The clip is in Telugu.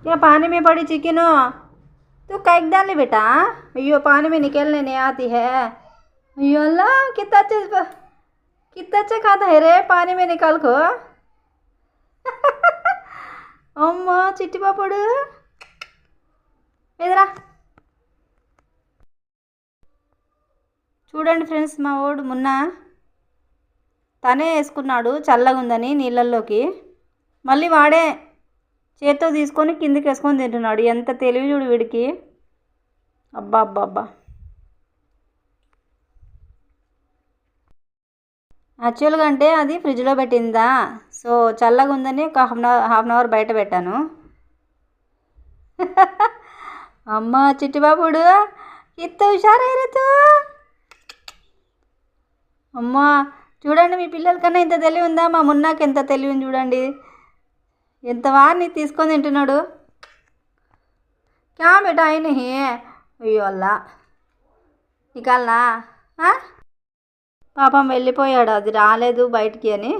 क्या पानी में पड़ी चिकन तू कैक डाल ले बेटा। अयो पानी में निकलने नहीं आती है। अयो अल्लाह कितना अच्छा खाता है रे पानी में निकाल को। అమ్మ చిట్టి పాపడు ఎదురా చూడండి ఫ్రెండ్స్, మా వాడు మొన్న తనే వేసుకున్నాడు చల్లగా ఉందని నీళ్ళల్లోకి, మళ్ళీ వాడే చేత్తో తీసుకొని కిందికి వేసుకొని తింటున్నాడు. ఎంత తెలివి చూడు వీడికి. అబ్బా అబ్బా అబ్బా. యాక్చువల్గా అంటే అది ఫ్రిడ్జ్లో పెట్టిందా, సో చల్లగా ఉందని ఒక హాఫ్ అన్ అవర్ బయట పెట్టాను. అమ్మ చిట్టిబాబుడు ఇంత హుషారైనతూ. అమ్మ చూడండి, మీ పిల్లల కన్నా ఇంత తెలివి ఉందా? మా మున్నాకి ఎంత తెలివి ఉంది చూడండి, ఎంత వారిని తీసుకొని తింటున్నాడు. క్యా బేటా అయిన అయ్యో అల్లా నికాలనా. పాపం వెళ్ళిపోయాడు, అది రాలేదు బయటికి అని.